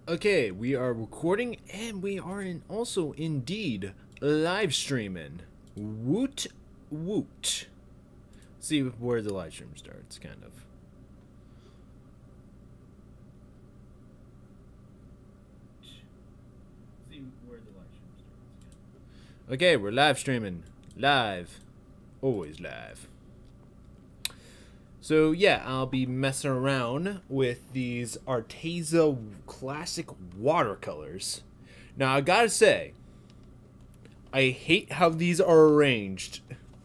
Okay, we are recording and we are also indeed live streaming. Woot woot. See where the live stream starts, kind of. See where the live stream starts. Okay, we're live streaming. Live. Always live. So yeah, I'll be messing around with these Arteza classic watercolors. Now I gotta say, I hate how these are arranged.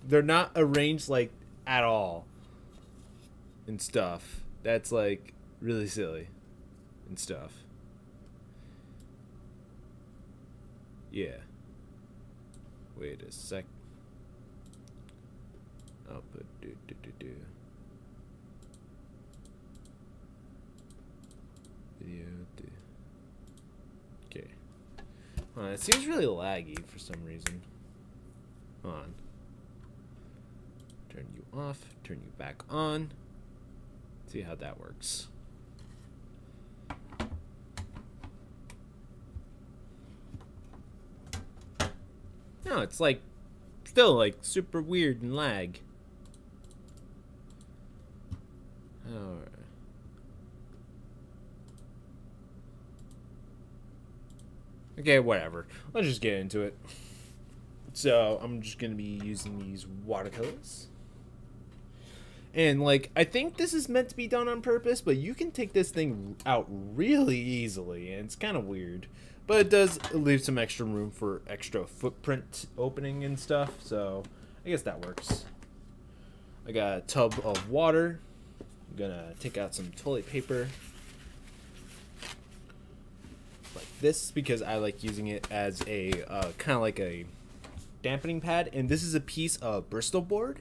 They're not arranged like at all and stuff. That's like really silly and stuff. Yeah. Wait a sec. I'll put do. Video. Okay. It seems really laggy for some reason. Hold on. Turn you off. Turn you back on. See how that works. No, it's like still like super weird and lag. Alright. Okay, whatever. Let's just get into it. So, I'm just going to be using these watercolors. And, like, I think this is meant to be done on purpose, but you can take this thing out really easily, and it's kind of weird. But it does leave some extra room for extra footprint opening and stuff, so I guess that works. I got a tub of water. I'm going to take out some toilet paper. This because I like using it as a kind of like a dampening pad, and this is a piece of Bristol board,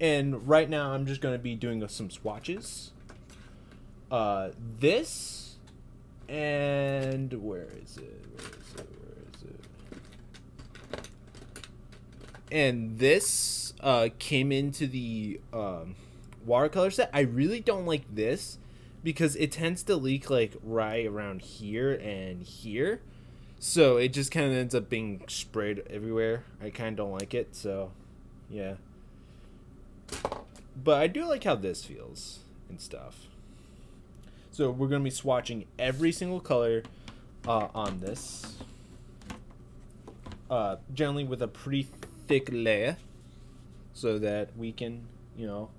and right now I'm just going to be doing some swatches. This and where is it? And this came into the watercolor set. I really don't like this because it tends to leak like right around here and here, so it just kind of ends up being sprayed everywhere. I kind of don't like it, so yeah. But I do like how this feels and stuff. So we're gonna be swatching every single color on this, generally with a pretty thick layer, so that we can, you know,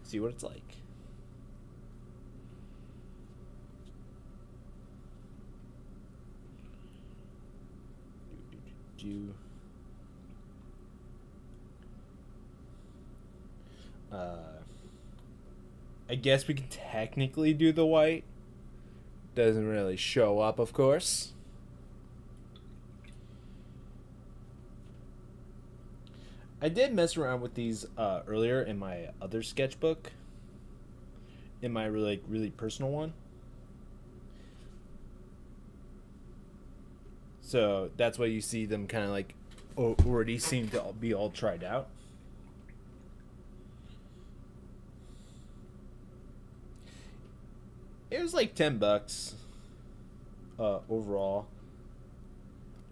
see what it's like. I guess we can technically do the white. Doesn't really show up, of course. I did mess around with these earlier in my other sketchbook, in my really personal one. So that's why you see them kind of like already seem to be all tried out. It was like $10 overall.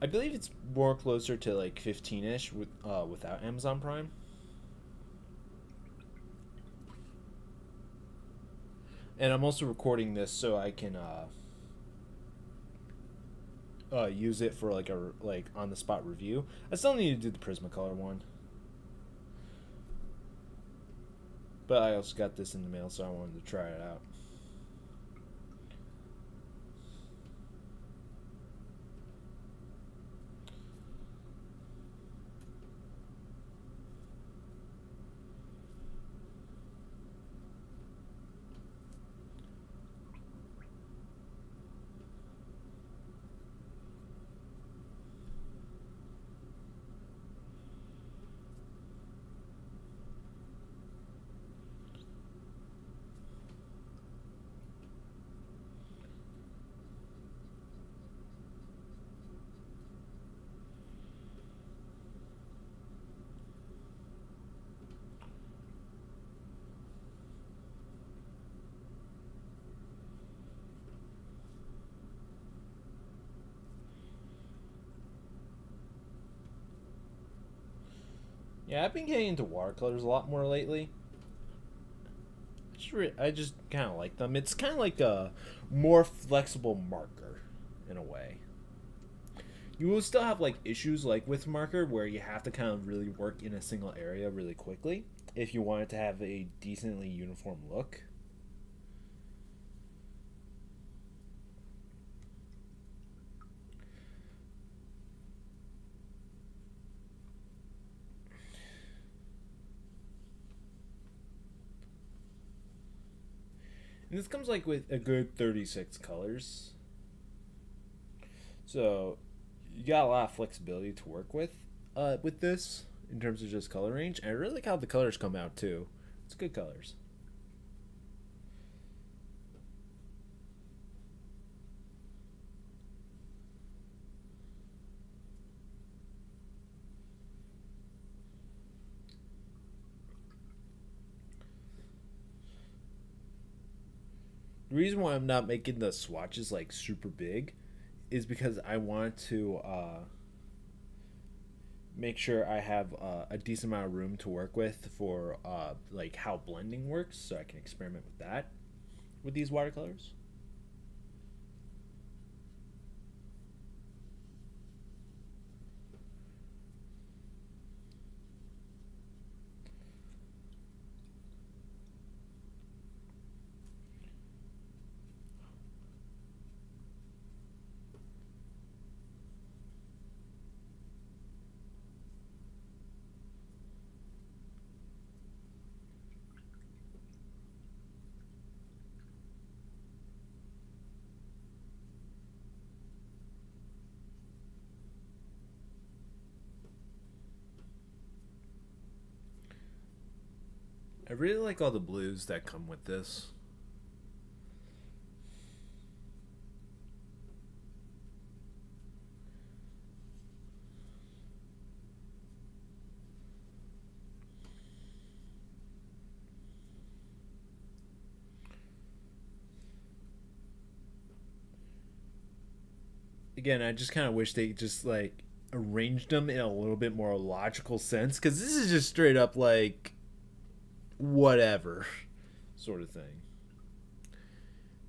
I believe it's more closer to like 15-ish with without Amazon Prime. And I'm also recording this so I can use it for like a on the spot review. I still need to do the Prismacolor one, but I also got this in the mail, so I wanted to try it out. Yeah, I've been getting into watercolors a lot more lately. I just kind of like them. It's kind of like a more flexible marker in a way. You will still have like issues like with marker where you have to kind of really work in a single area really quickly if you want it to have a decently uniform look. And this comes like with a good 36 colors. So you got a lot of flexibility to work with this in terms of just color range. And I really like how the colors come out too. It's good colors. The reason why I'm not making the swatches like super big is because I want to make sure I have a decent amount of room to work with for like how blending works, so I can experiment with that with these watercolors. I really like all the blues that come with this. Again, I just kind of wish they just like arranged them in a little bit more logical sense, because this is just straight up like whatever sort of thing.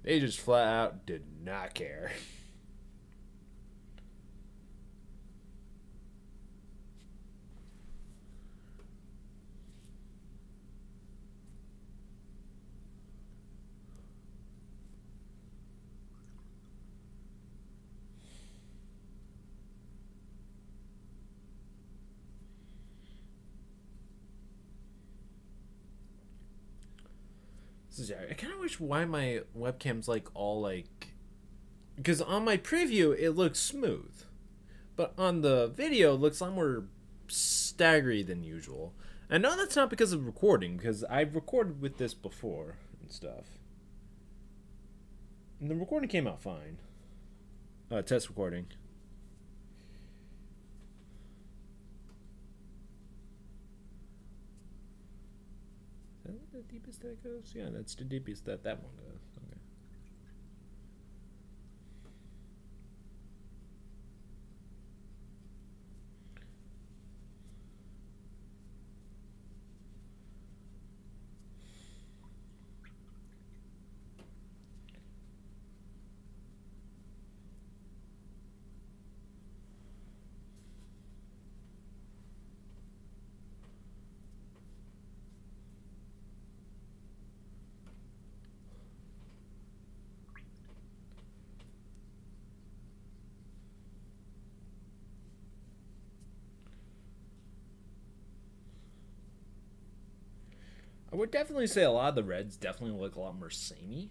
They just flat out did not care. I kind of wish why my webcam's like all like, because on my preview it looks smooth, but on the video it looks a lot more staggery than usual. I know that's not because of recording, because I've recorded with this before and stuff, and the recording came out fine. Test recording. Is that the deepest that goes? Yeah, that's the deepest that one goes. Okay. I would definitely say a lot of the reds definitely look a lot more samey.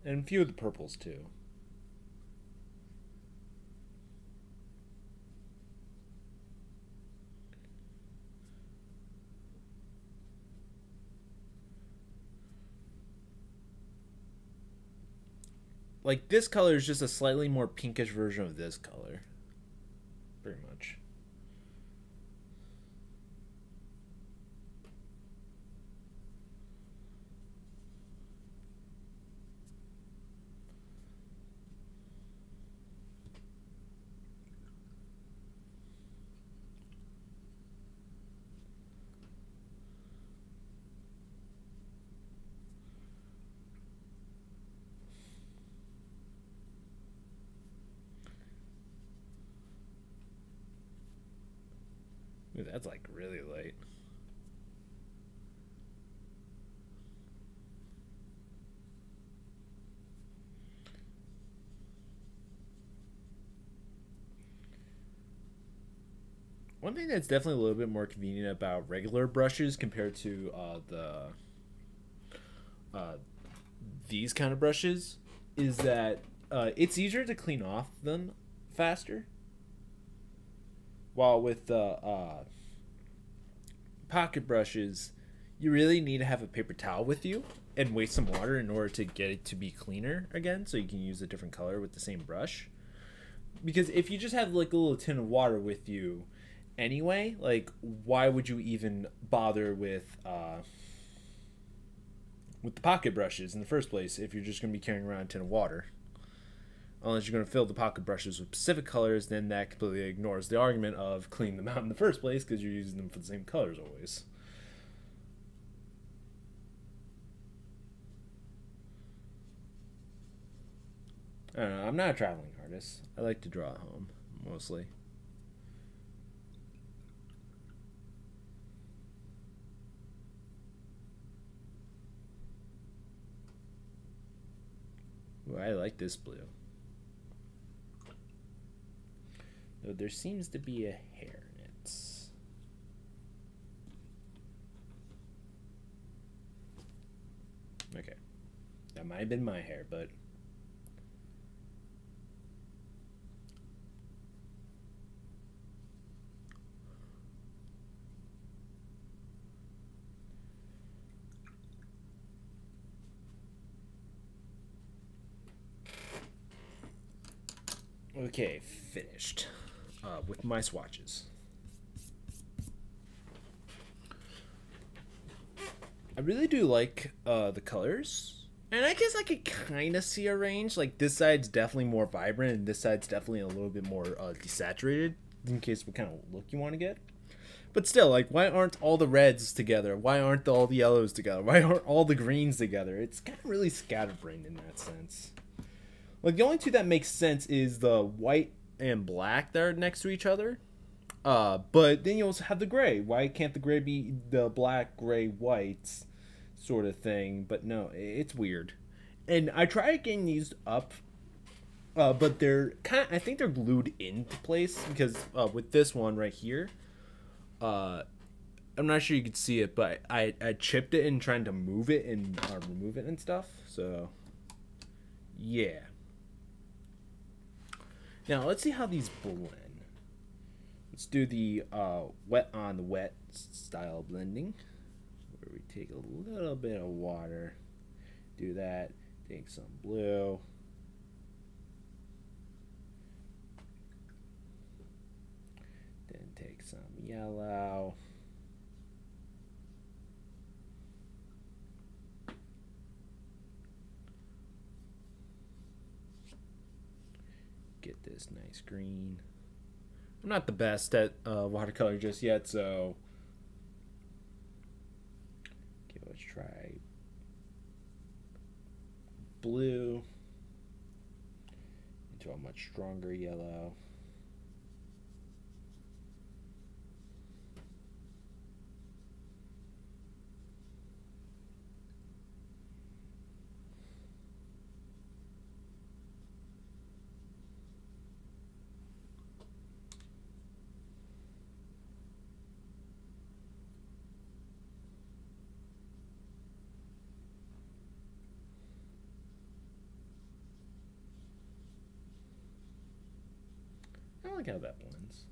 And a few of the purples too. Like this color is just a slightly more pinkish version of this color. Pretty much. Ooh, that's like really light. One thing that's definitely a little bit more convenient about regular brushes compared to uh, these kind of brushes is that it's easier to clean off them faster. While with the pocket brushes, you really need to have a paper towel with you and waste some water in order to get it to be cleaner again, so you can use a different color with the same brush. Because if you just have like a little tin of water with you anyway, like why would you even bother with the pocket brushes in the first place if you're just going to be carrying around a tin of water? Unless you're going to fill the pocket brushes with specific colors, then that completely ignores the argument of cleaning them out in the first place because you're using them for the same colors always. I don't know, I'm not a traveling artist. I like to draw at home, mostly. Ooh, I like this blue. Though there seems to be a hair in it. Okay. That might have been my hair, but... Okay, finished with my swatches. I really do like the colors, and I guess I could kind of see a range. Like this side's definitely more vibrant, and this side's definitely a little bit more desaturated, in case what kind of look you want to get. But still, like, why aren't all the reds together? Why aren't all the yellows together? Why aren't all the greens together? It's kind of really scatterbrained in that sense. Like, the only two that make sense is the white and black that are next to each other. But then you also have the gray. Why can't the gray be the black, gray, whites sort of thing? But no, it's weird. And I tried getting these up, but they're kind of, I think they're glued into place because with this one right here, I'm not sure you could see it, but I chipped it in trying to move it and remove it and stuff. So, yeah. Now, let's see how these blend. Let's do the wet on the wet style blending, where we take a little bit of water, do that, take some blue, then take some yellow, get this nice green. I'm not the best at watercolor just yet, so okay, let's try blue into a much stronger yellow. I like how that blends.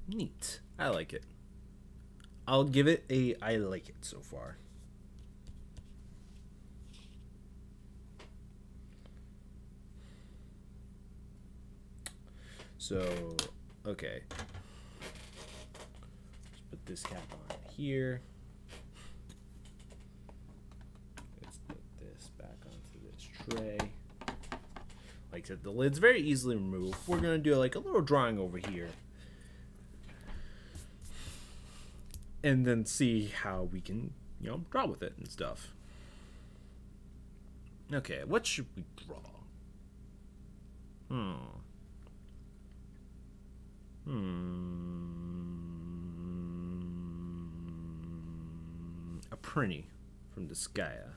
Neat. I like it. I'll give it a I like it so far. So, okay. Let's put this cap on here. Let's put this back onto this tray. Like I said, the lid's very easily removed. We're going to do like a little drawing over here. And then see how we can, you know, draw with it and stuff. Okay, what should we draw? A prinny from the Skya.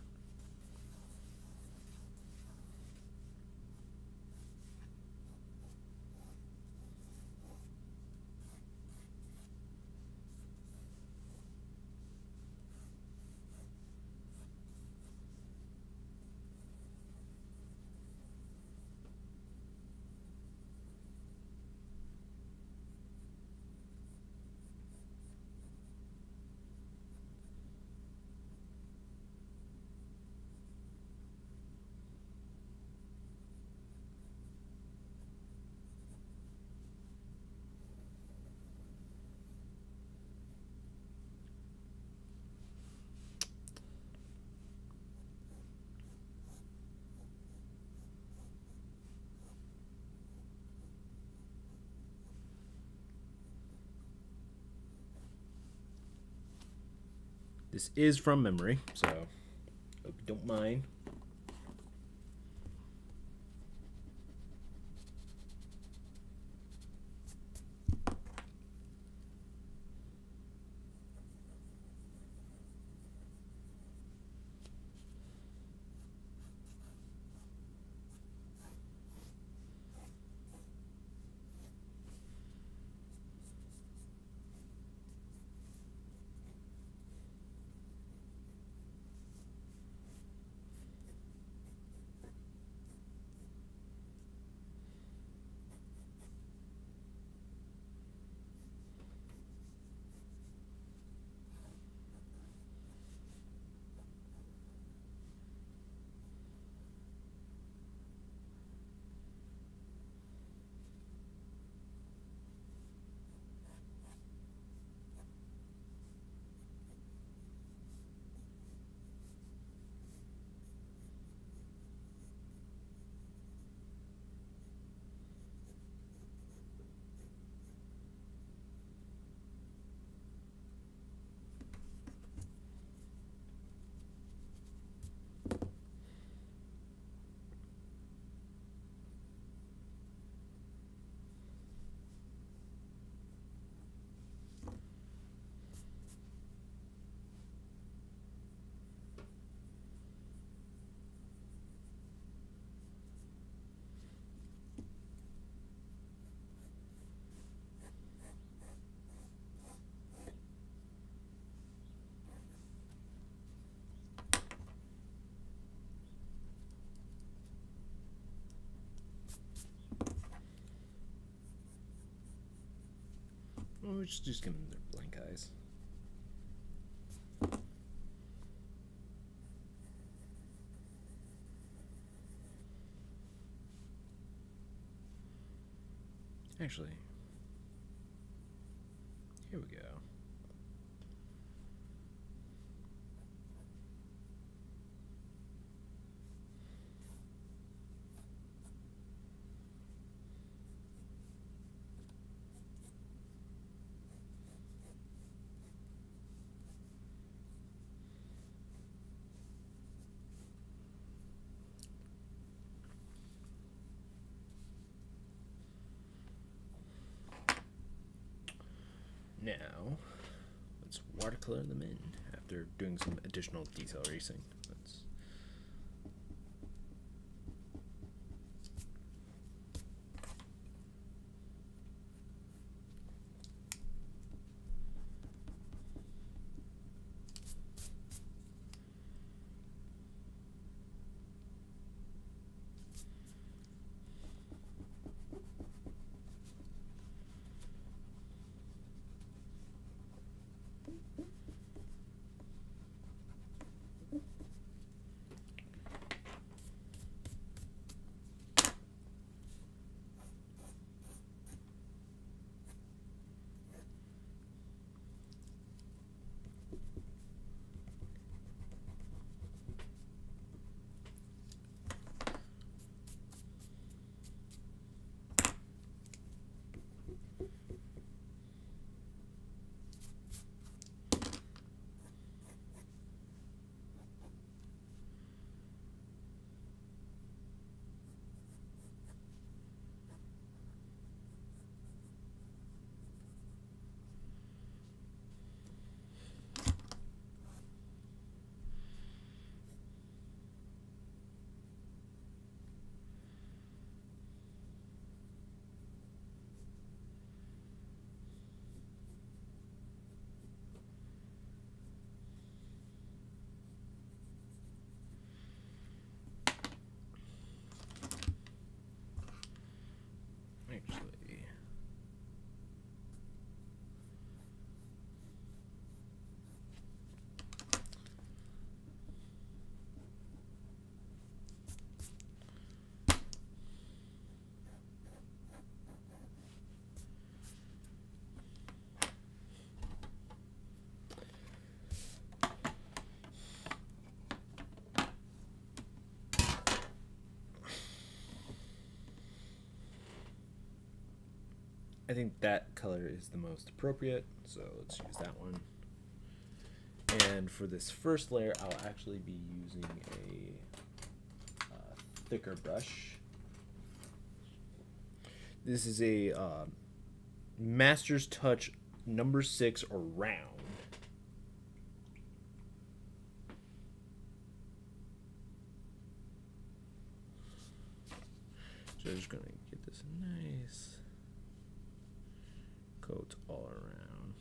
This is from memory, so hope you don't mind. We'll just give them their blank eyes. Actually, here we go. Now, let's watercolor them in after doing some additional detail erasing. I think that color is the most appropriate, so let's use that one. And for this first layer, I'll actually be using a thicker brush. This is a Master's Touch number 6 or round. So I'm just going to get this nice coat all around.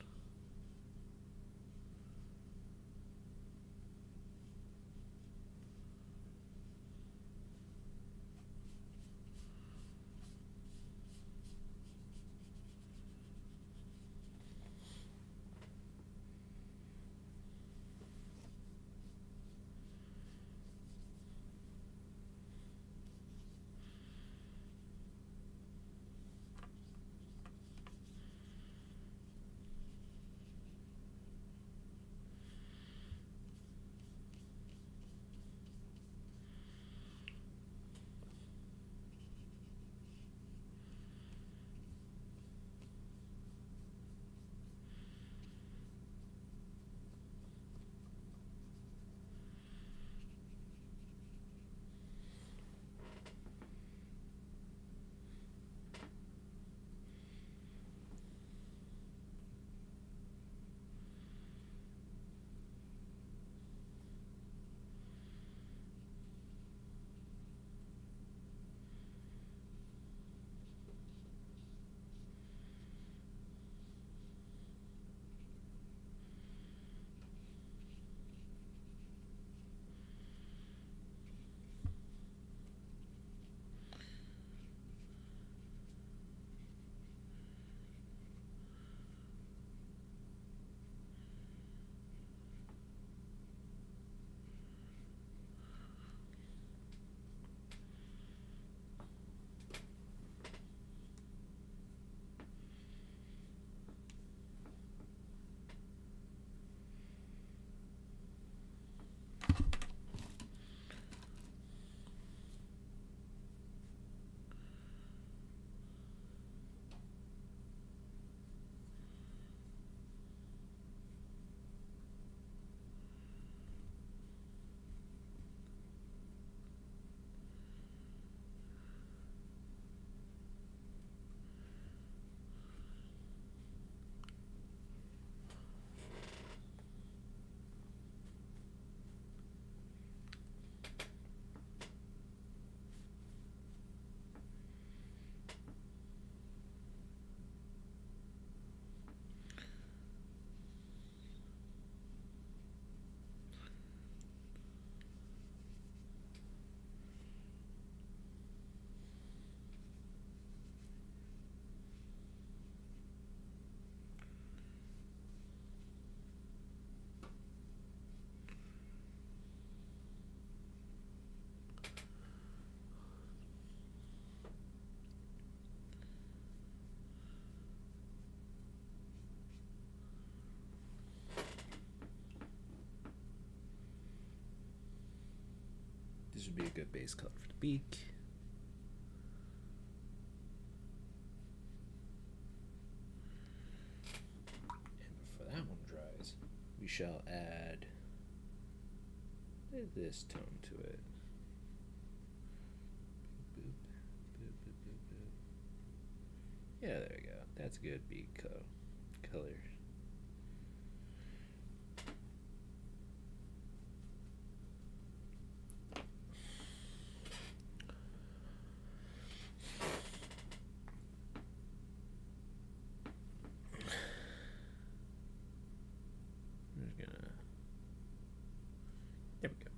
This would be a good base color for the beak. And before that one dries, we shall add this tone to it. Boop, boop, boop, boop, boop. Yeah, there we go. That's a good beak color. There we go.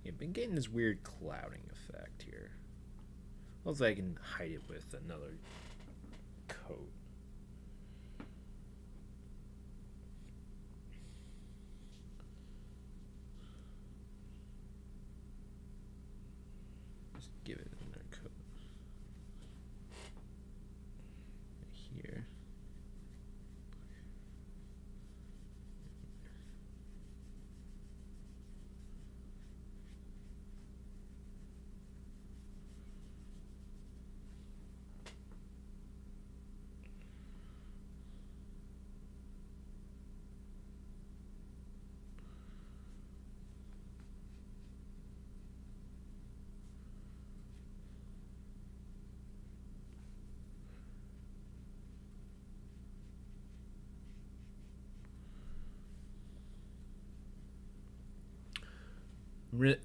I've been getting this weird clouding effect here. Also, I can hide it with another coat. Just give it another coat. Here.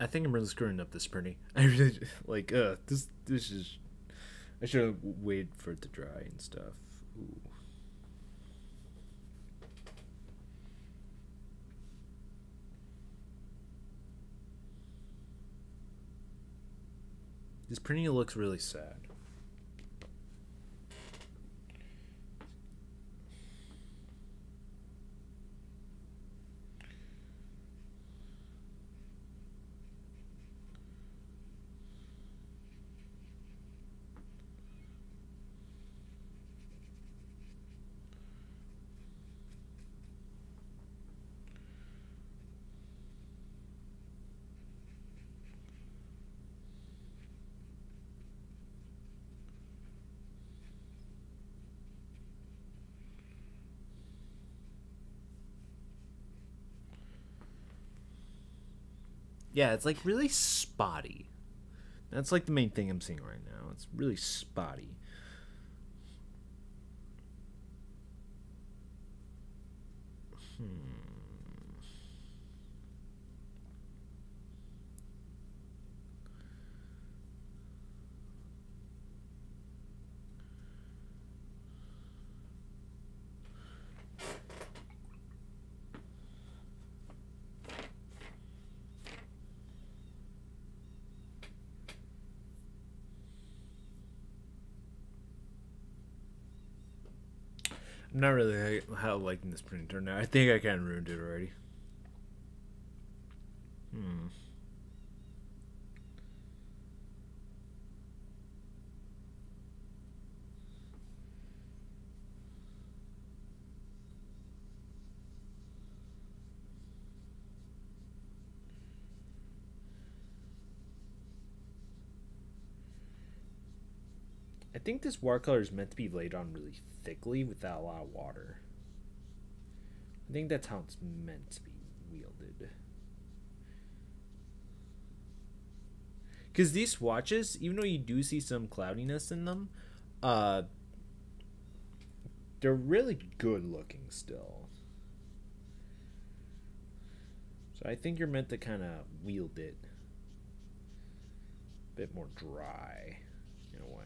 I think I'm really screwing up this printing. I really like this is. I should have waited for it to dry and stuff. Ooh. This printing looks really sad. Yeah, it's like really spotty. That's like the main thing I'm seeing right now. It's really spotty. I'm not really how liking this printing turned out. I think I kind of ruined it already. I think this watercolor is meant to be laid on really thickly without a lot of water. I think that's how it's meant to be wielded. Because these swatches, even though you do see some cloudiness in them, they're really good looking still. So I think you're meant to kind of wield it a bit more dry in a way.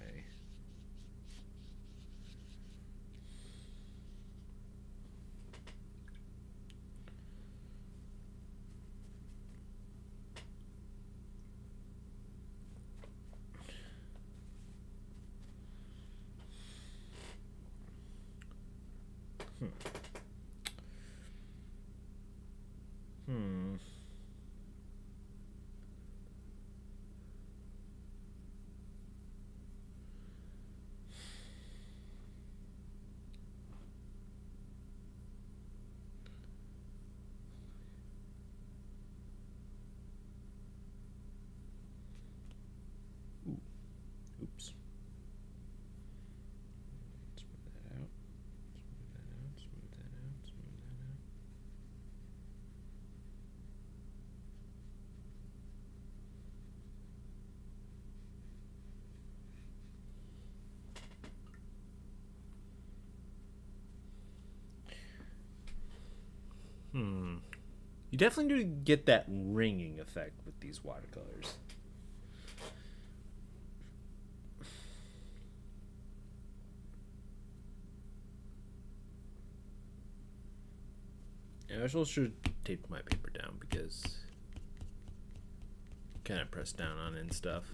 Oops. Smooth that out. Smooth that out. Smooth that out. Smooth that out. You definitely do get that ringing effect with these watercolors. I also should tape my paper down because kind of pressed down on it and stuff.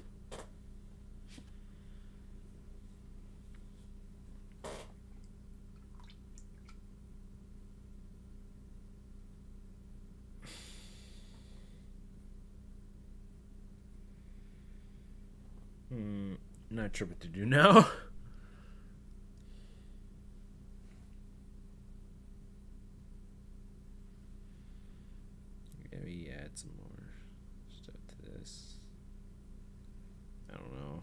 Not sure what to do now. Maybe add some more stuff to this. I don't know.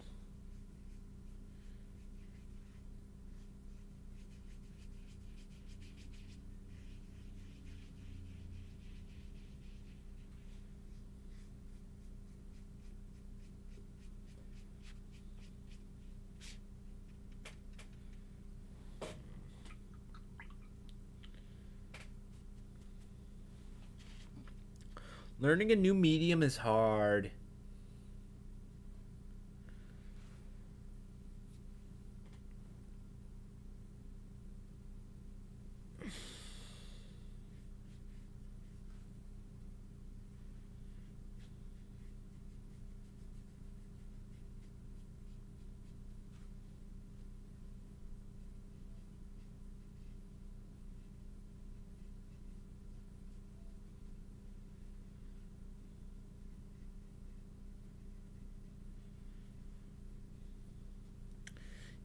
Learning a new medium is hard.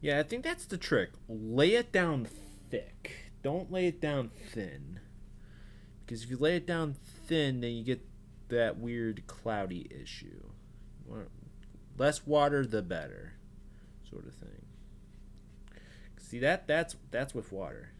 Yeah, I think that's the trick. Lay it down thick. Don't lay it down thin. Because if you lay it down thin, then you get that weird cloudy issue. Less water, the better, sort of thing. See, that's with water.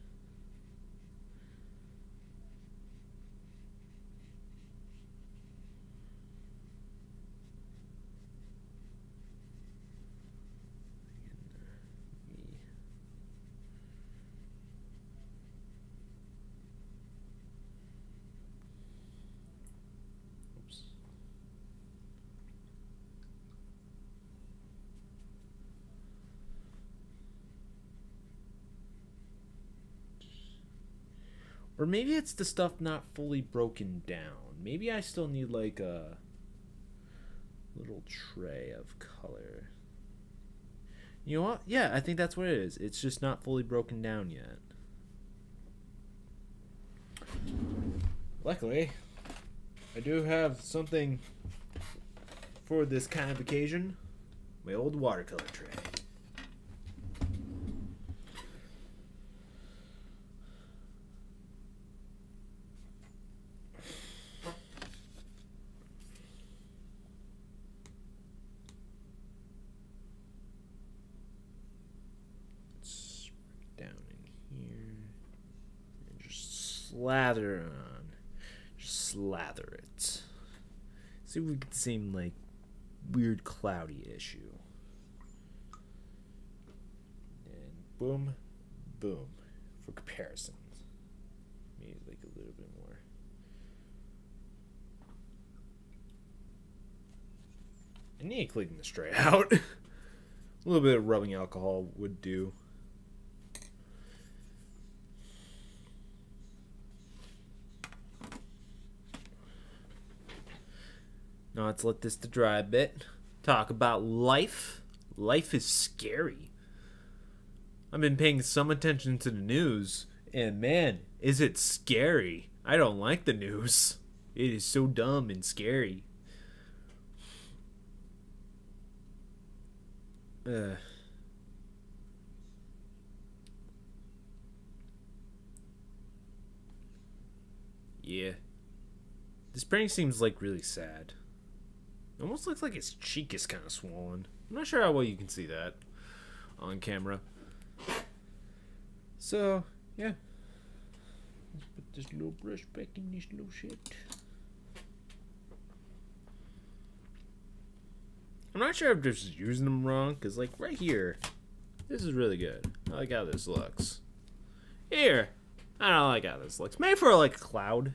Or maybe it's the stuff not fully broken down. Maybe I still need like a little tray of color. You know what? Yeah, I think that's what it is. It's just not fully broken down yet. Luckily, I do have something for this kind of occasion. My old watercolor tray. Slather on. Just slather it. See if we get the same, like, weird cloudy issue. And boom, boom. For comparisons. Maybe, like, a little bit more. I need to clean this tray out. A little bit of rubbing alcohol would do. Now let's let this to dry a bit. Talk about life. Life is scary. I've been paying some attention to the news, and man, is it scary. I don't like the news. It is so dumb and scary. Yeah. This painting seems like really sad. It almost looks like his cheek is kind of swollen. I'm not sure how well you can see that on camera. So, yeah. Let's put this little brush back in this little shit. I'm not sure if I'm just using them wrong, because, like, right here, this is really good. I like how this looks. Here, I don't like how this looks. Maybe for, like, a cloud.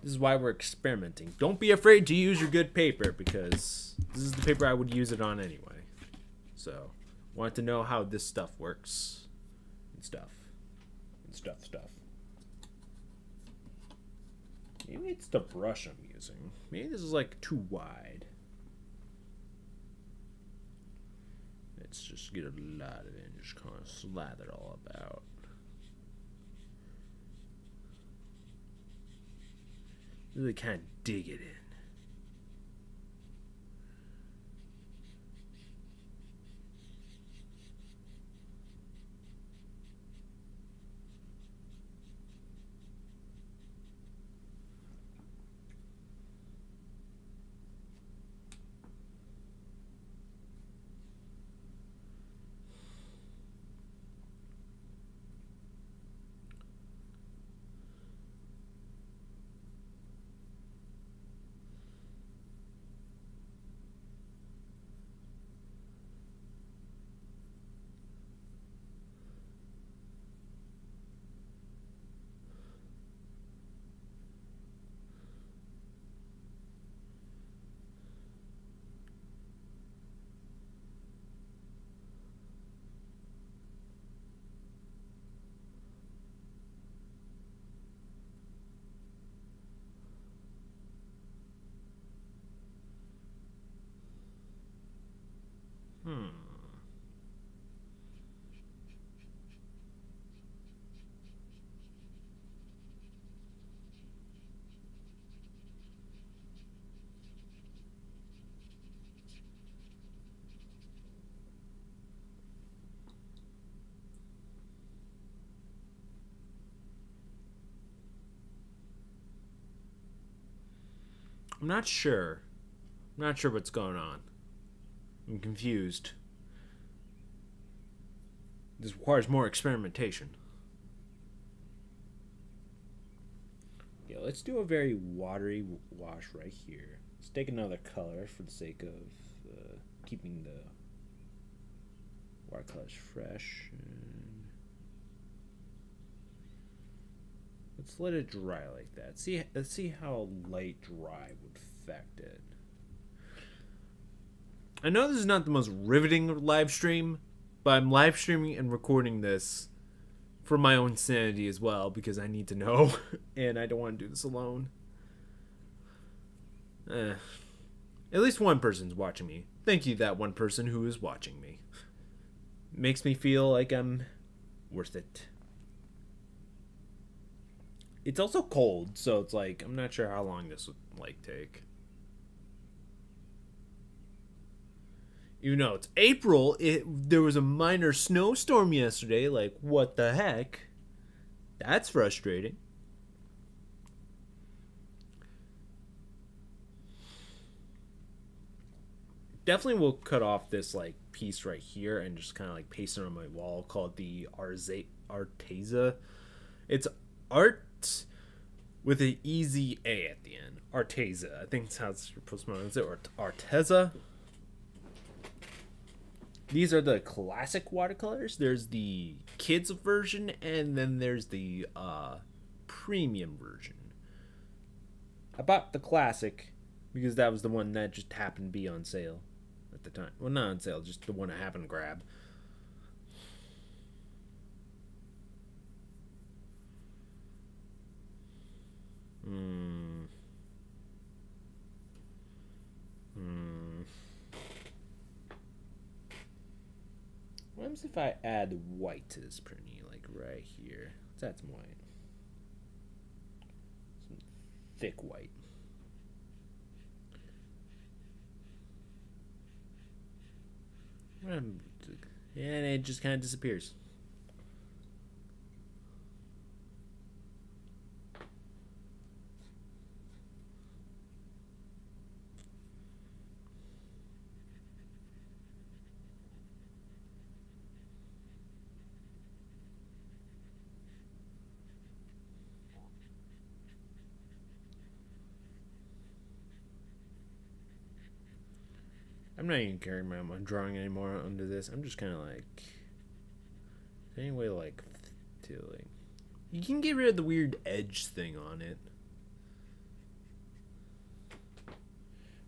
This is why we're experimenting. Don't be afraid to use your good paper, because this is the paper I would use it on anyway. So, want to know how this stuff works. And stuff. Maybe it's the brush I'm using. Maybe this is like too wide. Let's just get a lot of it and just kind of slather it all about. Really kind of dig it in. I'm not sure. I'm not sure what's going on. I'm confused. This requires more experimentation. Yeah, let's do a very watery wash right here. Let's take another color for the sake of keeping the watercolors fresh. And let's let it dry like that. Let's see how light dry would affect it. I know this is not the most riveting live stream, but I'm live streaming and recording this for my own sanity as well, because I need to know, and I don't want to do this alone. At least one person's watching me. Thank you, that one person who is watching me. Makes me feel like I'm worth it. It's also cold, so it's like, I'm not sure how long this would, like, take. Even though it's April, there was a minor snowstorm yesterday. Like, what the heck? That's frustrating. Definitely will cut off this, like, piece right here and just kind of, like, paste it on my wall. Call it the arteza. It's art with an easy A at the end. Arteza. I think that's how it's supposed to pronounce it. Or arteza. These are the classic watercolors. There's the kids version, and then there's the premium version. I bought the classic because that was the one that just happened to be on sale at the time. Well, not on sale, just the one I happened to grab. What happens if I add white to this printing, like right here? Let's add some white. Some thick white. And it just kind of disappears. I'm not even caring about my drawing anymore under this. I'm just kind of like, anyway, like, to like, you can get rid of the weird edge thing on it.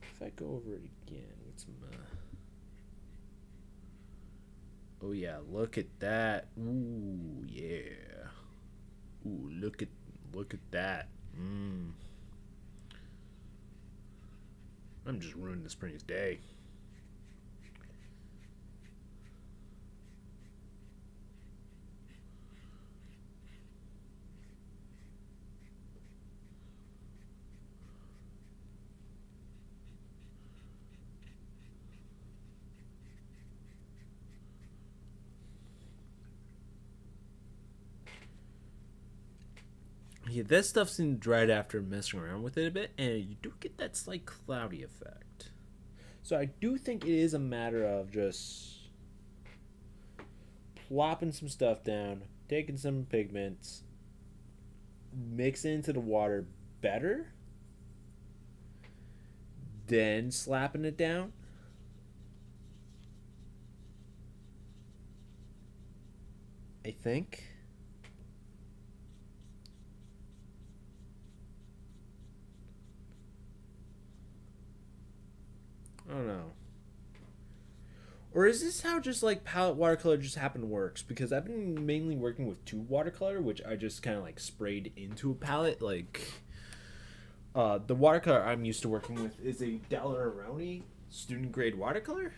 If I go over it again with some, oh yeah, look at that. Ooh yeah. Ooh, look at that. I'm just ruining this printer's day. Yeah, that stuff seemed dried after messing around with it a bit, and you do get that slight cloudy effect. So I do think it is a matter of just plopping some stuff down, taking some pigments, mixing into the water better, then slapping it down. I think. I don't know. Or is this how just like palette watercolor just happen to works? Because I've been mainly working with tube watercolor, which I just kind of like sprayed into a palette. Like the watercolor I'm used to working with is a Daler-Rowney student grade watercolor,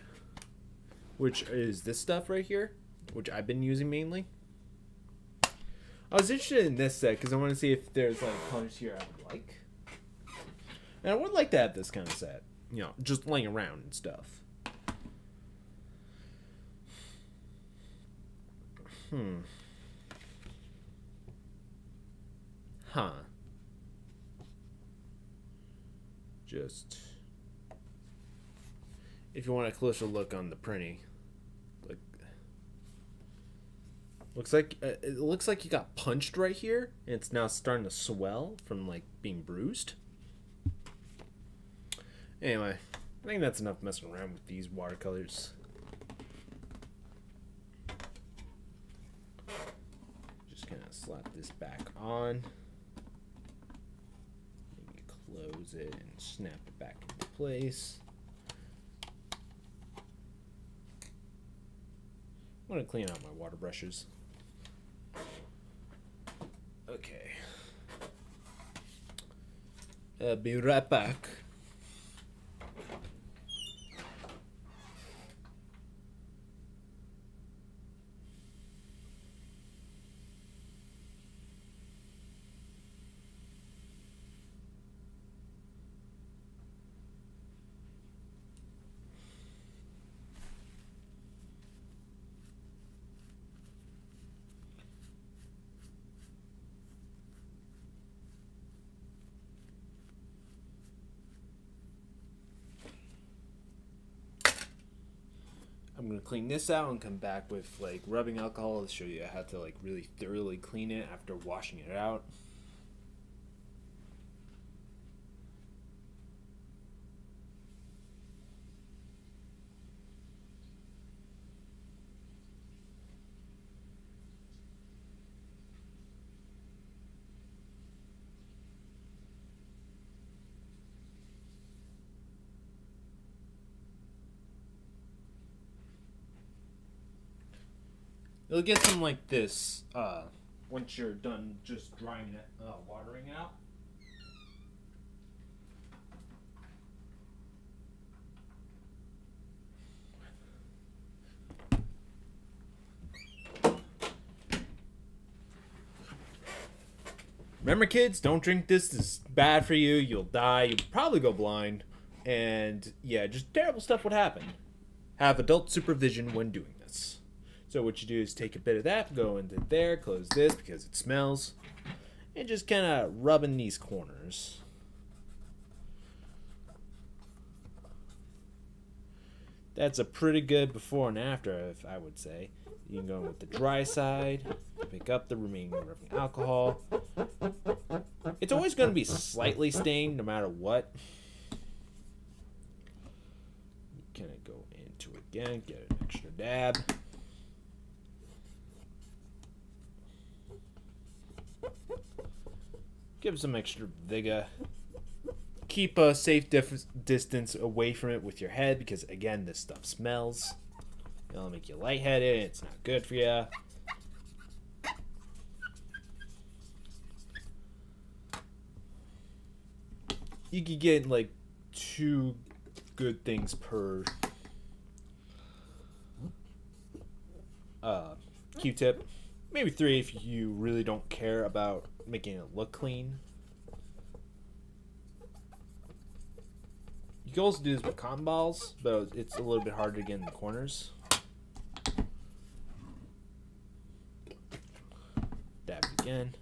which is this stuff right here, which I've been using mainly. I was interested in this set because I want to see if there's like colors here I would like. And I would like to have this kind of set. You know, just laying around and stuff. Huh. Just if you want a closer look on the printing, like it looks like you got punched right here, and it's now starting to swell from like being bruised. Anyway, I think that's enough messing around with these watercolors. Just gonna slap this back on. Maybe close it and snap it back into place. I'm gonna clean out my water brushes. Okay. I'll be right back. I'm gonna clean this out and come back with like rubbing alcohol to show you how to like really thoroughly clean it after washing it out. It'll get some like this once you're done just drying it, watering out. Remember, kids, don't drink this. This is bad for you. You'll die. You'll probably go blind. And yeah, just terrible stuff would happen. Have adult supervision when doing this. So what you do is take a bit of that, go into there, close this because it smells, and just kind of rub in these corners. That's a pretty good before and after, if I would say. You can go with the dry side, pick up the remaining rubbing alcohol. It's always going to be slightly stained no matter what. Kind of go into it again, get an extra dab. Give it some extra vigor. Keep a safe distance away from it with your head because, again, this stuff smells. It'll make you lightheaded. It's not good for you. You could get like 2 good things per Q-tip. Maybe 3 if you really don't care about making it look clean. You can also do this with cotton balls, but it's a little bit harder to get in the corners. Dab it again.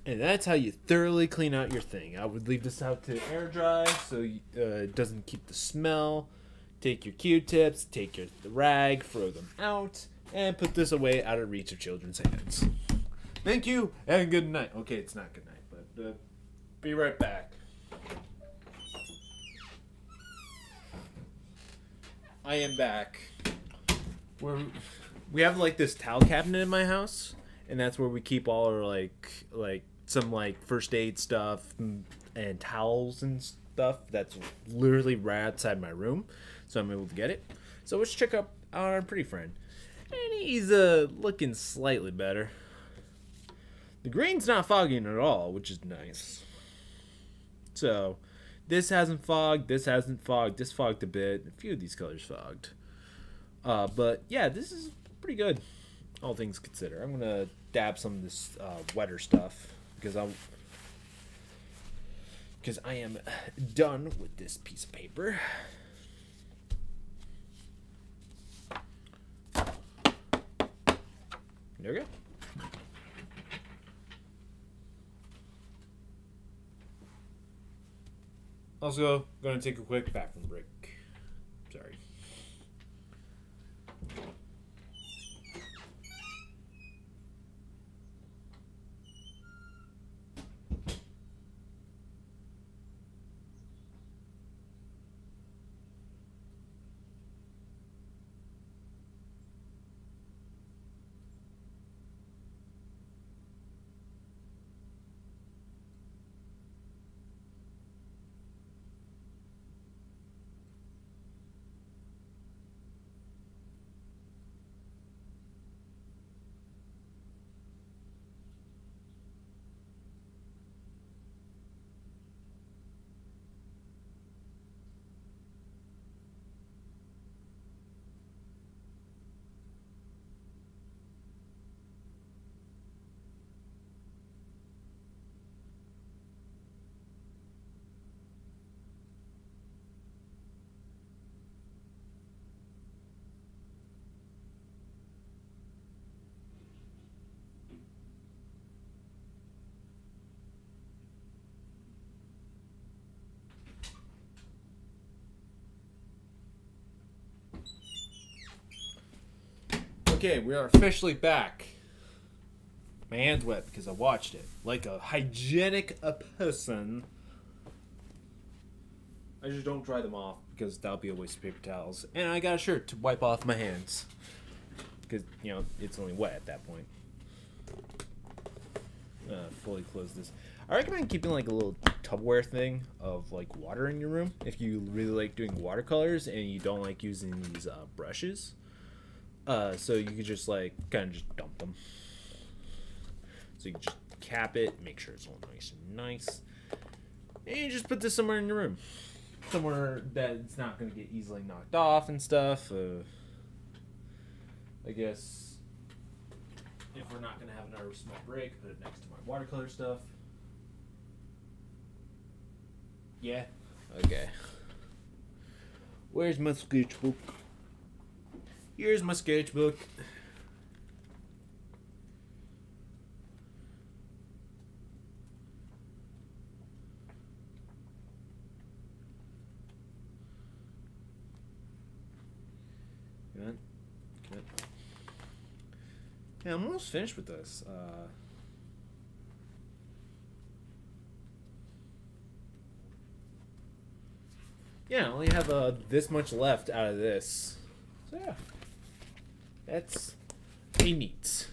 And that's how you thoroughly clean out your thing. I would leave this out to air dry so it doesn't keep the smell. Take your Q-tips, take the rag, throw them out, and put this away out of reach of children's hands. Thank you, and good night. Okay, it's not good night, but be right back. I am back. We have like this towel cabinet in my house, and that's where we keep all our like some like first aid stuff and towels and stuff. That's literally right outside my room, so I'm able to get it. So let's check out our pretty friend, and he's looking slightly better. The green's not fogging at all, which is nice. So this hasn't fogged, this hasn't fogged, this fogged a bit, a few of these colors fogged. But yeah, this is pretty good, all things considered. I'm gonna dab some of this wetter stuff because I am done with this piece of paper. There we go. Also, going to take a quick bathroom break. Sorry. Okay, we are officially back. My hand's wet because I watched it. Like a hygienic person. I just don't dry them off because that'll be a waste of paper towels. And I got a shirt to wipe off my hands. Because, you know, it's only wet at that point. Fully close this. I recommend keeping like a little Tupperware thing of like water in your room. If you really like doing watercolors and you don't like using these brushes. So you could just like kind of just dump them. So you can just cap it, make sure it's all nice and nice. And you just put this somewhere in your room. Somewhere that it's not going to get easily knocked off and stuff. I guess if we're not going to have another small break, put it next to my watercolor stuff. Yeah? Okay. Where's my sketchbook? Here's my sketchbook. Good. Good. Yeah, I'm almost finished with this. Yeah, I only have this much left out of this. So yeah. That's pretty neat.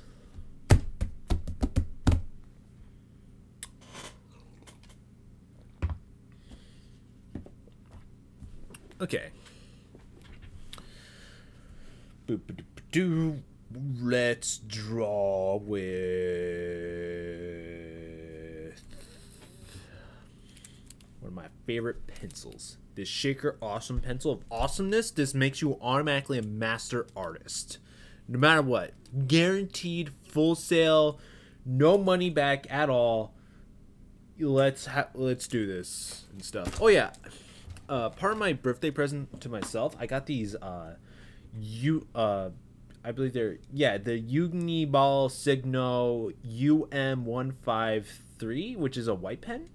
Okay. Let's draw with one of my favorite pencils. This Shaker Awesome pencil of awesomeness. This makes you automatically a master artist. No matter what. Guaranteed full sale. No money back at all. Let's do this and stuff. Oh yeah. Part of my birthday present to myself, I got these I believe they're the Uniball Signo UM153 3, which is a white pen.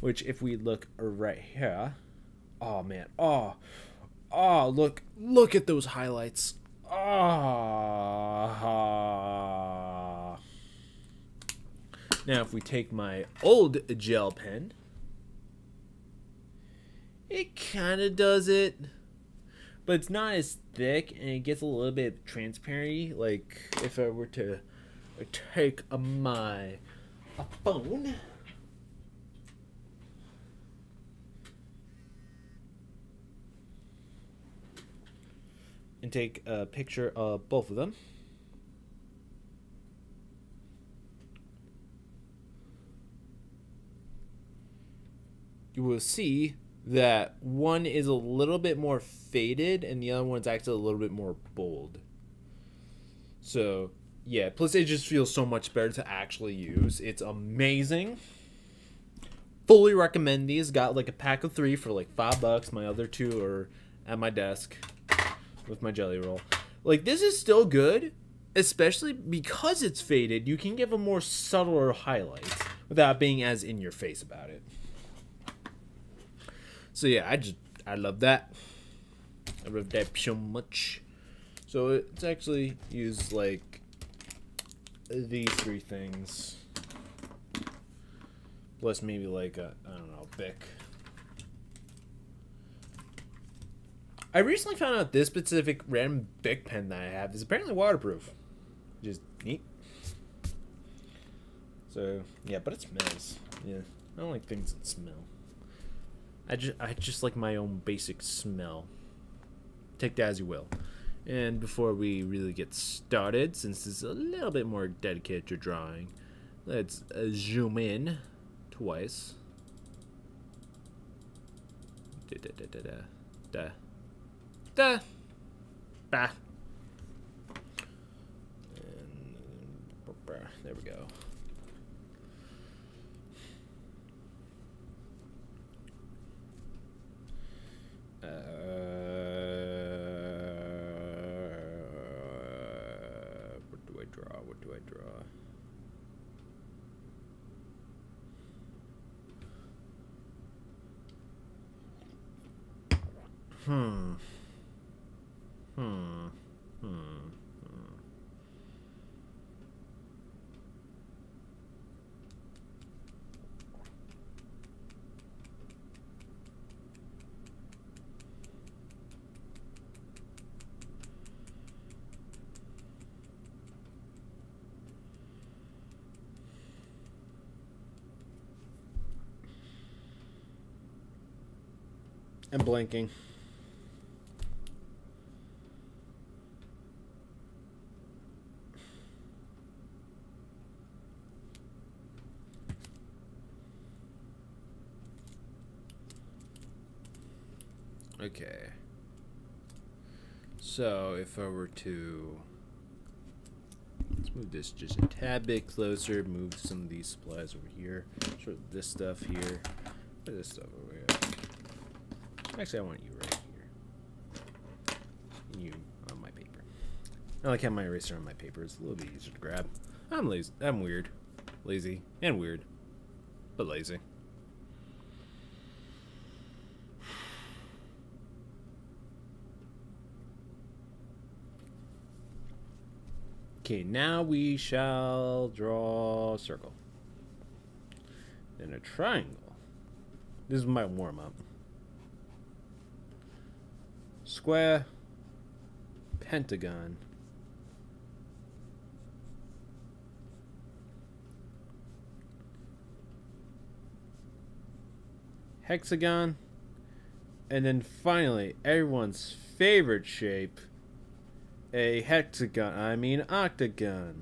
Which, if we look right here, oh man, oh, look at those highlights. Ah. Now, if we take my old gel pen, it kind of does it, but it's not as thick, and it gets a little bit transparent. Like if I were to take my phone and take a picture of both of them. You will see that one is a little bit more faded and the other one's actually a little bit more bold. So, yeah, plus it just feels so much better to actually use. It's amazing. Fully recommend these. Got like a pack of 3 for like $5. My other 2 are at my desk with my jelly roll. Like, this is still good, especially because it's faded. You can give a more subtler highlight without being as in your face about it. So yeah, I love that. I love that so much. So it's actually used like these 3 things, plus maybe like a, I don't know, Bic. I recently found out this specific random Bic pen that I have is apparently waterproof, which is neat. So yeah, but it smells. Yeah, I don't like things that smell. I just like my own basic smell. Take that as you will. And before we really get started, since it's a little bit more dedicated to drawing, let's zoom in twice. Bah. And there we go. What do I draw? I'm blanking. Okay. So if I were to, let's move this just a tad bit closer, move some of these supplies over here, sort of this stuff here, put this stuff over here. Actually, I want you right here. You on my paper. I like having my eraser on my paper. It's a little bit easier to grab. I'm lazy. I'm weird. Lazy and weird. But lazy. Okay, now we shall draw a circle. Then a triangle. This is my warm-up. Square, pentagon, hexagon, and then finally everyone's favorite shape, a hexagon. I mean octagon.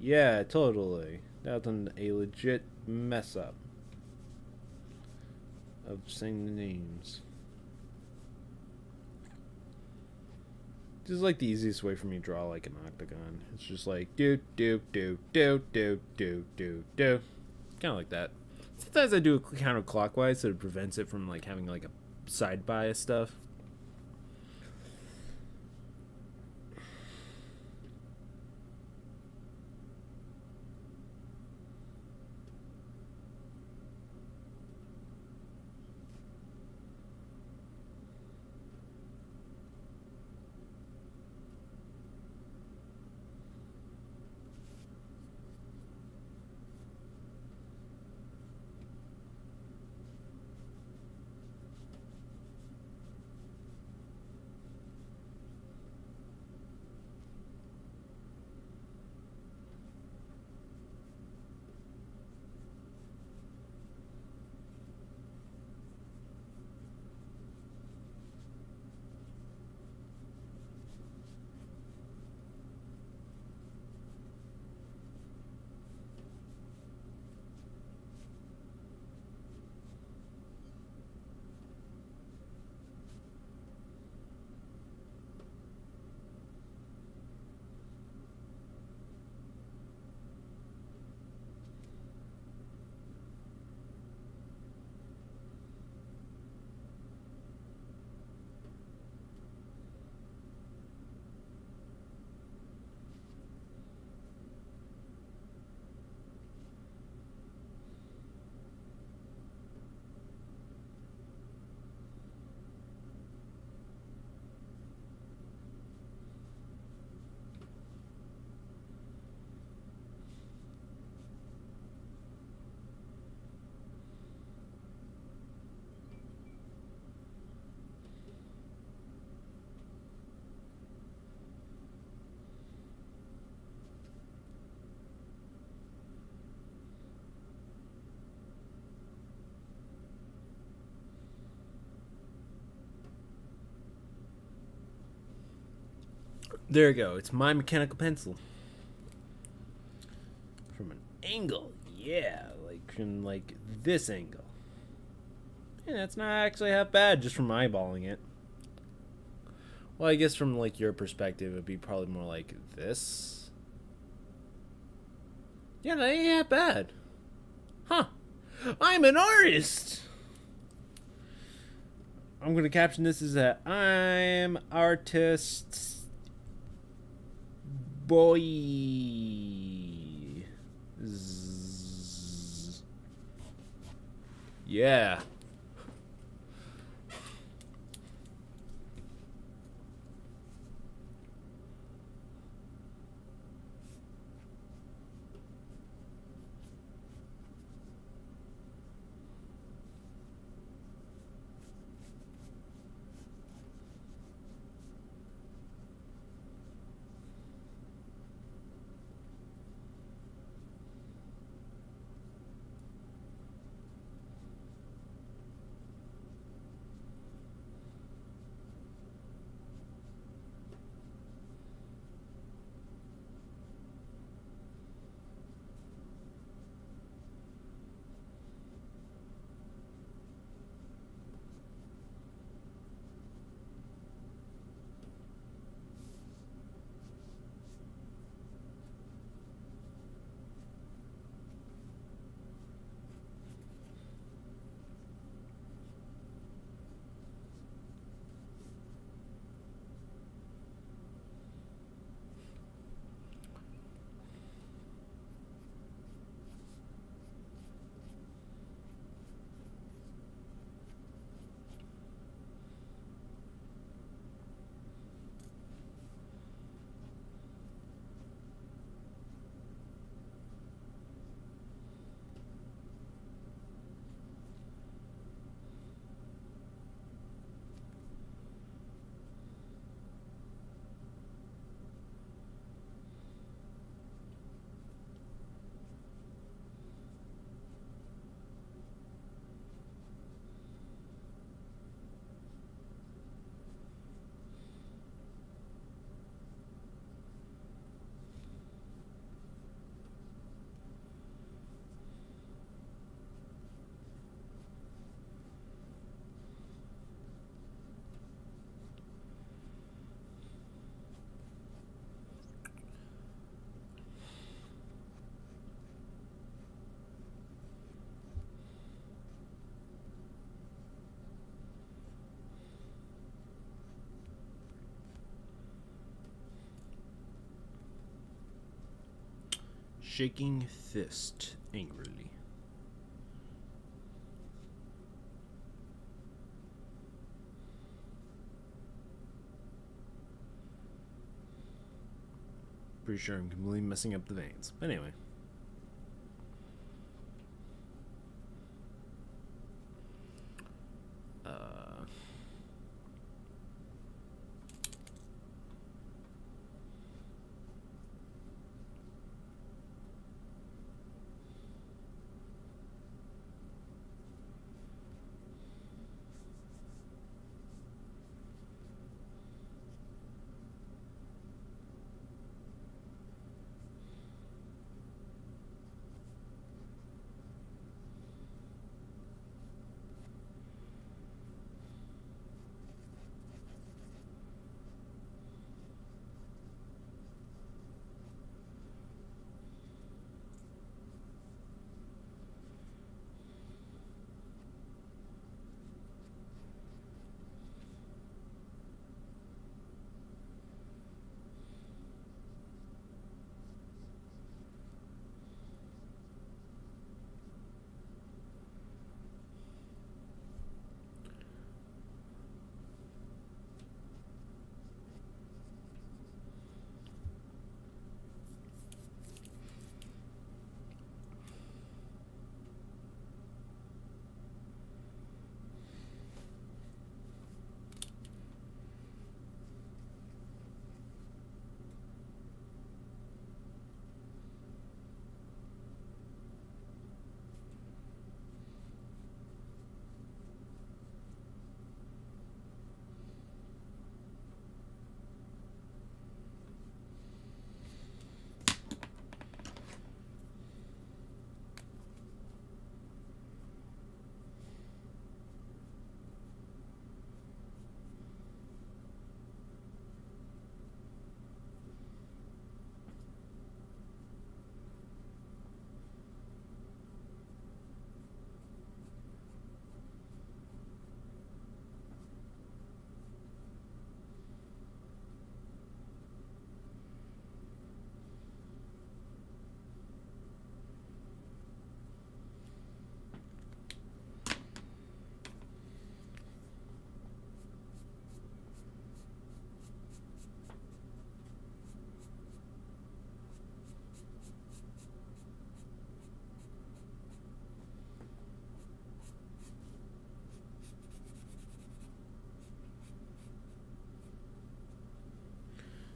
Yeah, totally. That was a legit mess up of saying the names. This is like the easiest way for me to draw like an octagon. It's just like do. Kind of like that. Sometimes I do it counterclockwise so it prevents it from like having like a side bias stuff. There you go. It's my mechanical pencil. From an angle, yeah, like from like this angle. And that's not actually half bad, just from eyeballing it. Well, I guess from like your perspective, it'd be probably more like this. Yeah, that ain't that bad. Huh. I'm an artist! I'm gonna caption this as a I'm artist boy. Yeah. Shaking fist angrily. Pretty sure I'm completely messing up the veins. But anyway.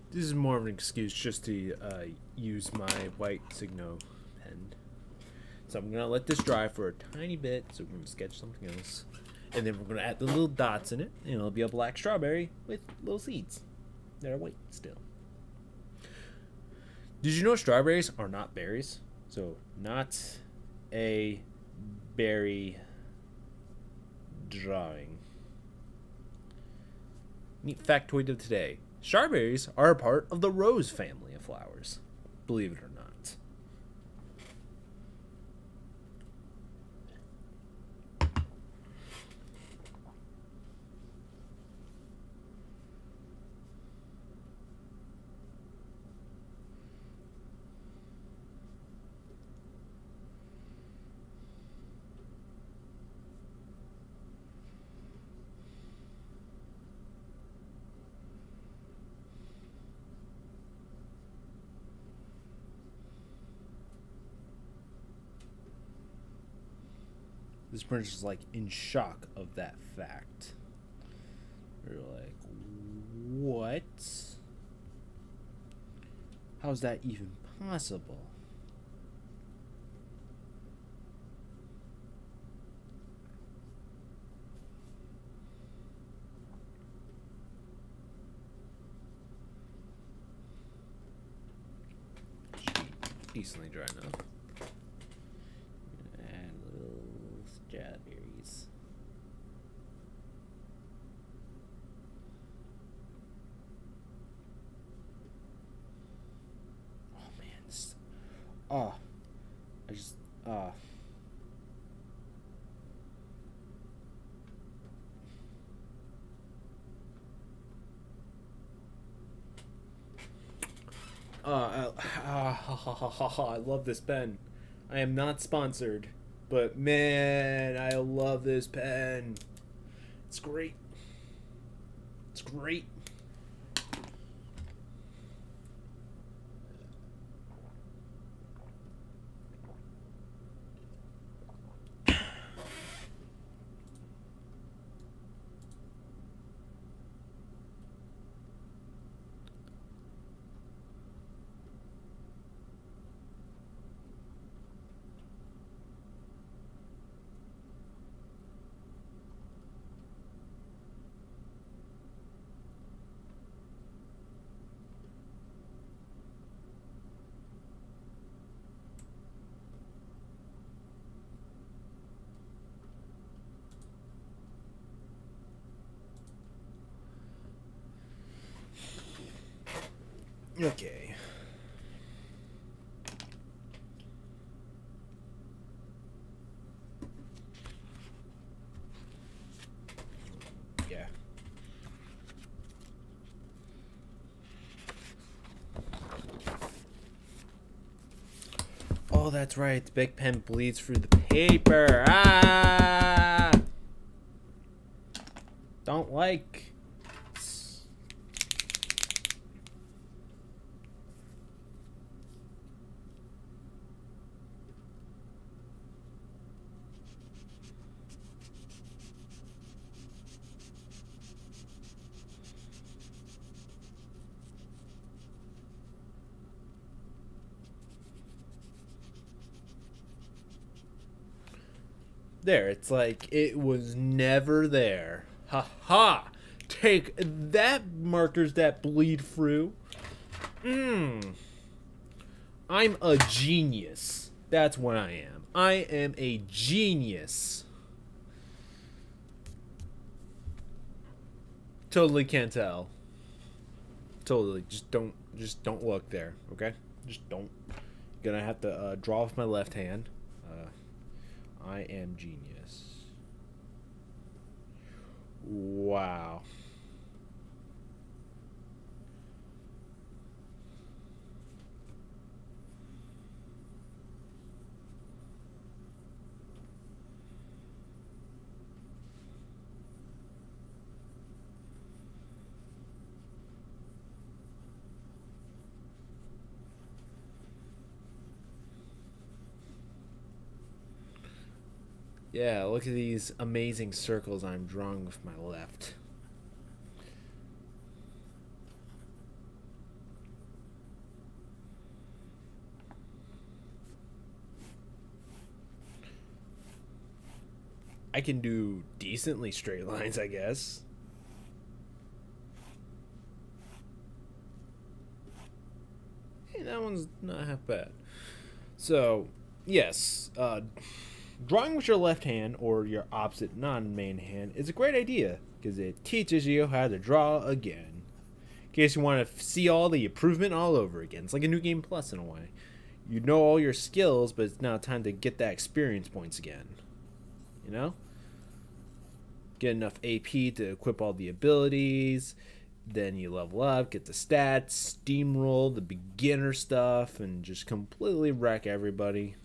This is more of an excuse just to use my white Signo pen. So I'm going to let this dry for a tiny bit. So we're going to sketch something else. And then we're going to add the little dots in it. And it'll be a black strawberry with little seeds that are white still. Did you know strawberries are not berries? So not a berry drawing. Neat factoid of today. Strawberries are a part of the rose family of flowers. Believe it or not. This printer's is like in shock of that fact. They're like, what? How's that even possible? Decently dry enough. Add little strawberries. Oh man, this, oh, I just I love this pen. I am not sponsored, but man, I love this pen. It's great. It's great. Okay. Yeah. Oh, that's right. The big pen bleeds through the paper. Ah! Don't like. There, it's like it was never there. Ha ha! Take that, markers that bleed through. I'm a genius. That's what I am. I am a genius. Totally can't tell. Totally, just don't look there, okay? Just don't. Gonna have to draw with my left hand. I am genius. Wow. Yeah, look at these amazing circles I'm drawing with my left. I can do decently straight lines, I guess. Hey, that one's not half bad. So, yes, drawing with your left hand or your opposite non-main hand is a great idea because it teaches you how to draw again. In case you want to see all the improvement all over again. It's like a new game plus in a way. You know all your skills, but it's now time to get that experience points again. You know? Get enough AP to equip all the abilities. Then you level up, get the stats, steamroll the beginner stuff, and just completely wreck everybody.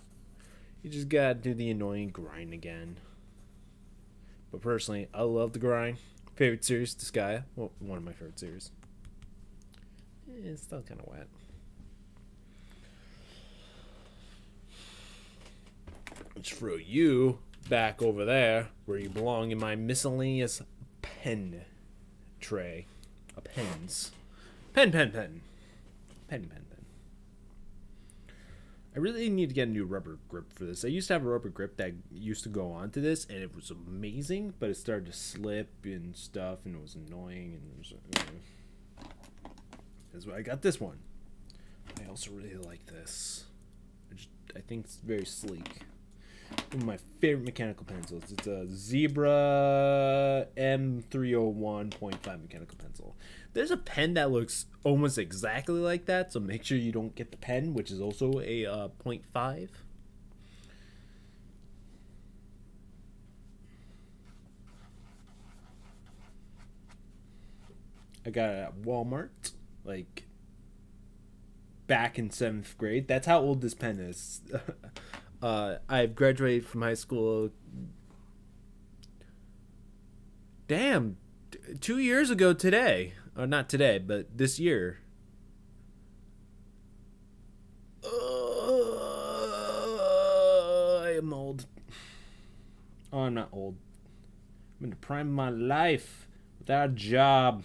You just gotta do the annoying grind again. But personally, I love the grind. Favorite series, Disgaea. Well, one of my favorite series. It's still kind of wet. Let's throw you back over there where you belong in my miscellaneous pen tray. Pens. Pen. I really need to get a new rubber grip for this. I used to have a rubber grip that used to go onto this, and it was amazing, but it started to slip and stuff, and it was annoying. And it was, that's why I got this one. I also really like this. I think it's very sleek. One of my favorite mechanical pencils. It's a Zebra M301.5 mechanical pencil. There's a pen that looks almost exactly like that, so make sure you don't get the pen, which is also a .5. I got it at Walmart, like back in 7th grade. That's how old this pen is. I've graduated from high school. Damn, 2 years ago today. Or not today, but this year. I am old. Oh, I'm not old. I'm in the prime of my life without a job.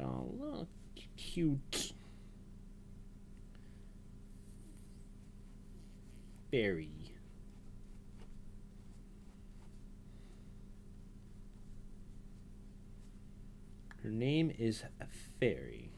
Oh, look. Cute. Fairy. Her name is Fairy.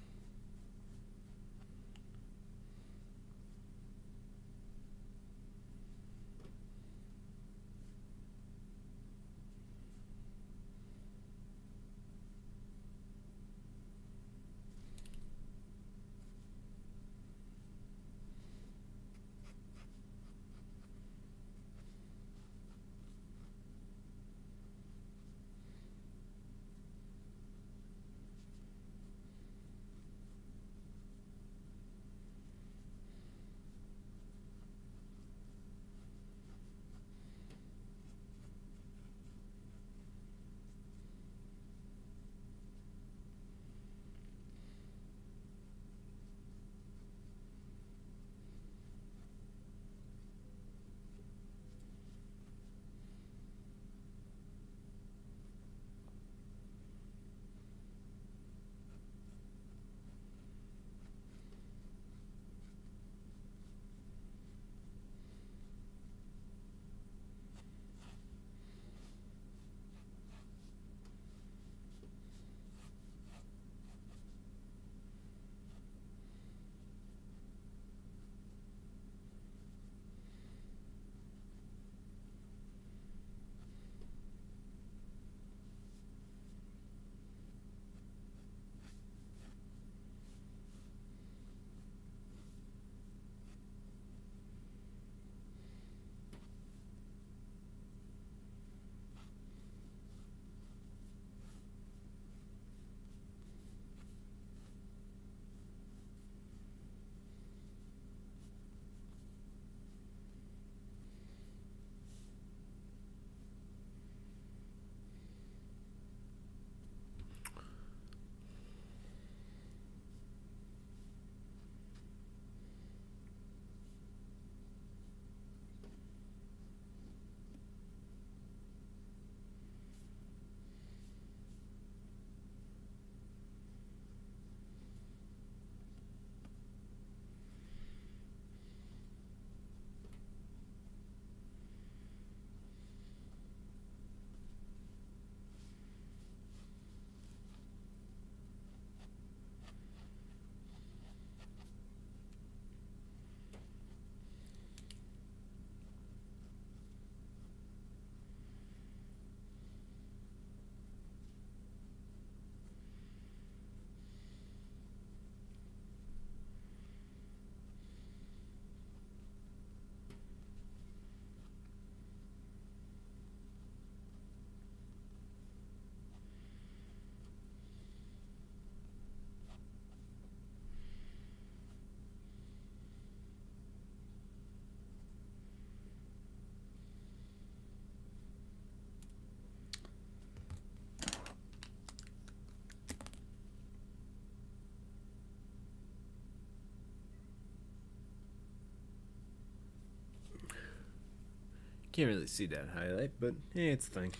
Can't really see that highlight, but hey, it's a thing.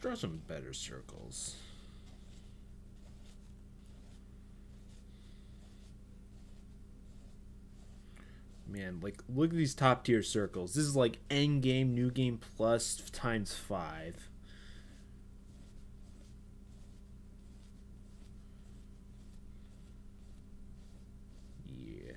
Draw some better circles. Man, like, look at these top tier circles. This is like end game, new game plus times 5. Yeah.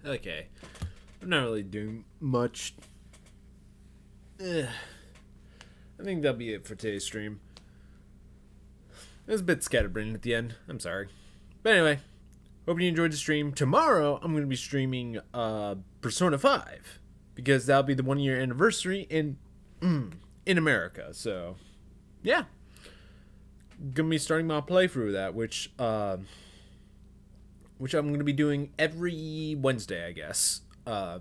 Okay. I'm not really doing much. I think that'll be it for today's stream. It was a bit scatterbrained at the end. I'm sorry. But anyway, hope you enjoyed the stream. Tomorrow, I'm going to be streaming Persona 5. Because that'll be the 1-year anniversary in America. So, yeah. Going to be starting my playthrough of that, which I'm going to be doing every Wednesday, I guess.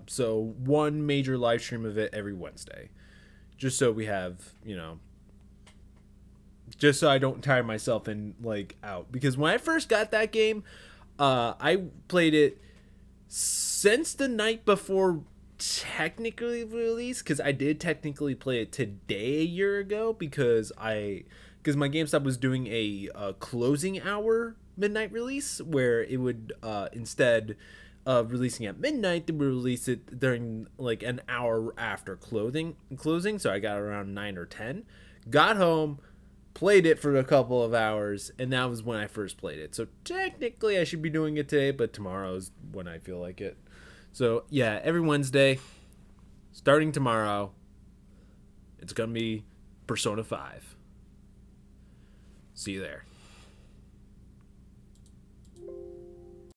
So one major live stream of it every Wednesday. Just so we have, just so I don't tire myself and, out. Because when I first got that game, I played it since the night before technically released. Because I did technically play it today a year ago. Because my GameStop was doing a closing hour midnight release where it would instead releasing at midnight, then we release it during like an hour after closing. So I got around 9 or 10. Got home, played it for a couple of hours, and that was when I first played it. So technically I should be doing it today, but tomorrow's when I feel like it. So yeah, every Wednesday, starting tomorrow, it's gonna be Persona 5. See you there.